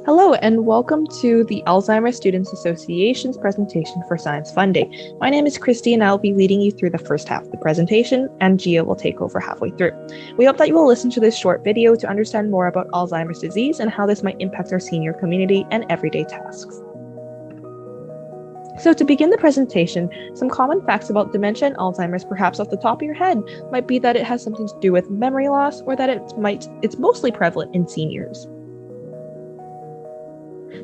Hello and welcome to the Alzheimer's Students Association's presentation for Science Fun Day. My name is Christy and I'll be leading you through the first half of the presentation, and Gia will take over halfway through. We hope that you will listen to this short video to understand more about Alzheimer's disease and how this might impact our senior community and everyday tasks. So to begin the presentation, some common facts about dementia and Alzheimer's, perhaps off the top of your head, might be that it has something to do with memory loss, or that it's mostly prevalent in seniors.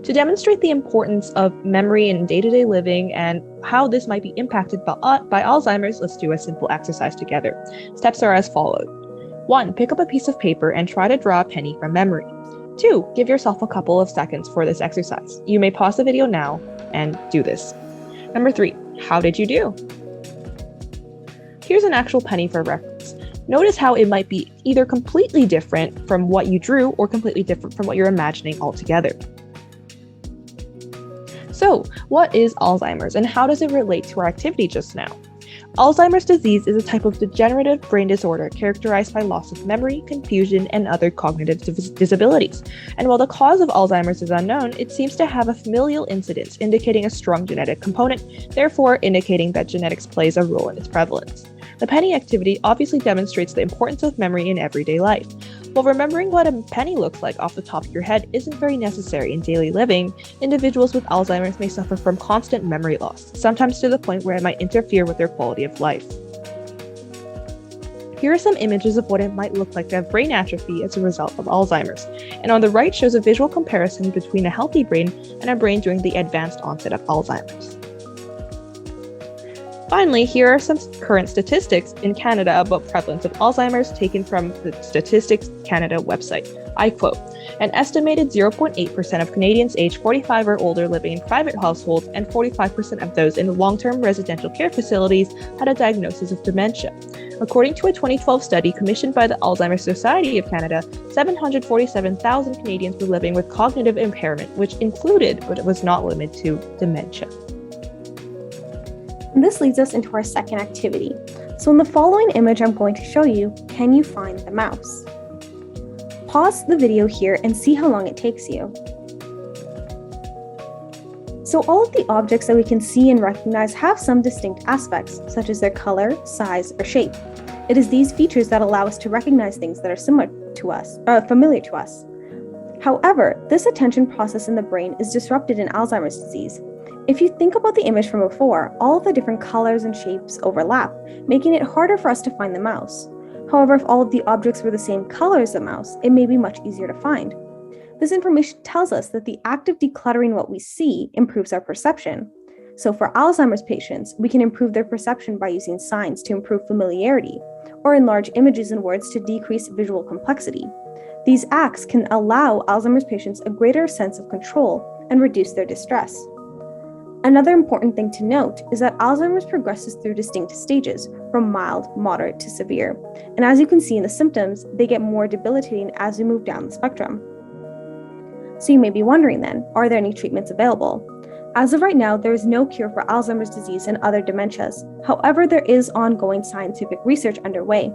To demonstrate the importance of memory in day-to-day living and how this might be impacted by Alzheimer's, let's do a simple exercise together. Steps are as follows. 1. Pick up a piece of paper and try to draw a penny from memory. 2. Give yourself a couple of seconds for this exercise. You may pause the video now and do this. Number 3. How did you do? Here's an actual penny for reference. Notice how it might be either completely different from what you drew or completely different from what you're imagining altogether. So, what is Alzheimer's and how does it relate to our activity just now? Alzheimer's disease is a type of degenerative brain disorder characterized by loss of memory, confusion, and other cognitive disabilities. And while the cause of Alzheimer's is unknown, it seems to have a familial incidence indicating a strong genetic component, therefore indicating that genetics plays a role in its prevalence. The penny activity obviously demonstrates the importance of memory in everyday life. While remembering what a penny looks like off the top of your head isn't very necessary in daily living, individuals with Alzheimer's may suffer from constant memory loss, sometimes to the point where it might interfere with their quality of life. Here are some images of what it might look like to have brain atrophy as a result of Alzheimer's, and on the right shows a visual comparison between a healthy brain and a brain during the advanced onset of Alzheimer's. Finally, here are some current statistics in Canada about prevalence of Alzheimer's taken from the Statistics Canada website. I quote, "An estimated 0.8% of Canadians aged 45 or older living in private households and 45% of those in long-term residential care facilities had a diagnosis of dementia." According to a 2012 study commissioned by the Alzheimer's Society of Canada, 747,000 Canadians were living with cognitive impairment, which included, but it was not limited to, dementia. And this leads us into our second activity. So in the following image I'm going to show you, can you find the mouse? Pause the video here and see how long it takes you. So all of the objects that we can see and recognize have some distinct aspects, such as their color, size, or shape. It is these features that allow us to recognize things that are familiar to us. However, this attention process in the brain is disrupted in Alzheimer's disease. If you think about the image from before, all of the different colors and shapes overlap, making it harder for us to find the mouse. However, if all of the objects were the same color as the mouse, it may be much easier to find. This information tells us that the act of decluttering what we see improves our perception. So for Alzheimer's patients, we can improve their perception by using signs to improve familiarity, or enlarge images and words to decrease visual complexity. These acts can allow Alzheimer's patients a greater sense of control and reduce their distress. Another important thing to note is that Alzheimer's progresses through distinct stages, from mild, moderate to severe. And as you can see in the symptoms, they get more debilitating as we move down the spectrum. So you may be wondering then, are there any treatments available? As of right now, there is no cure for Alzheimer's disease and other dementias. However, there is ongoing scientific research underway.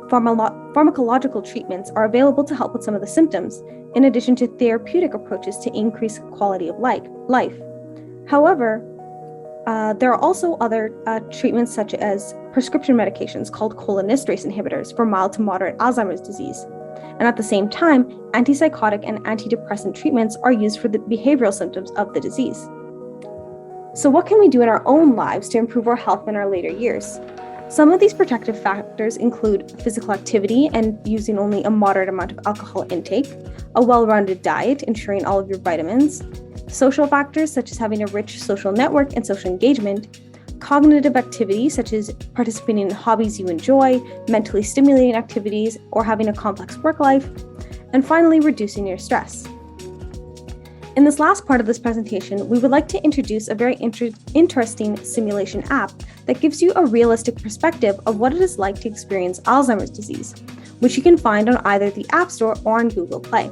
Pharmacological treatments are available to help with some of the symptoms, in addition to therapeutic approaches to increase quality of life. However, there are also other treatments such as prescription medications called cholinesterase inhibitors for mild to moderate Alzheimer's disease. And at the same time, antipsychotic and antidepressant treatments are used for the behavioral symptoms of the disease. So what can we do in our own lives to improve our health in our later years? Some of these protective factors include physical activity and using only a moderate amount of alcohol intake, a well-rounded diet, ensuring all of your vitamins, social factors such as having a rich social network and social engagement, cognitive activities such as participating in hobbies you enjoy, mentally stimulating activities, or having a complex work life, and finally, reducing your stress. In this last part of this presentation, we would like to introduce a very interesting simulation app that gives you a realistic perspective of what it is like to experience Alzheimer's disease, which you can find on either the App Store or on Google Play.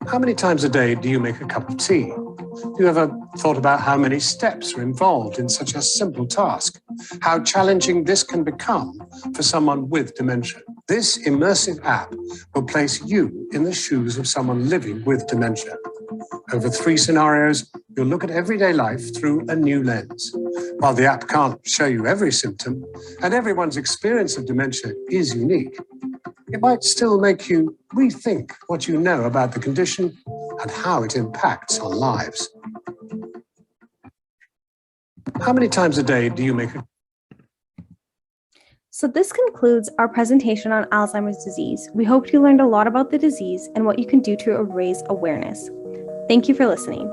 How many times a day do you make a cup of tea? Have you ever thought about how many steps are involved in such a simple task? How challenging this can become for someone with dementia? This immersive app will place you in the shoes of someone living with dementia. Over 3 scenarios, you'll look at everyday life through a new lens. While the app can't show you every symptom, and everyone's experience of dementia is unique, it might still make you rethink what you know about the condition and how it impacts on lives. How many times a day do you make a So this concludes our presentation on Alzheimer's disease. We hope you learned a lot about the disease and what you can do to raise awareness. Thank you for listening.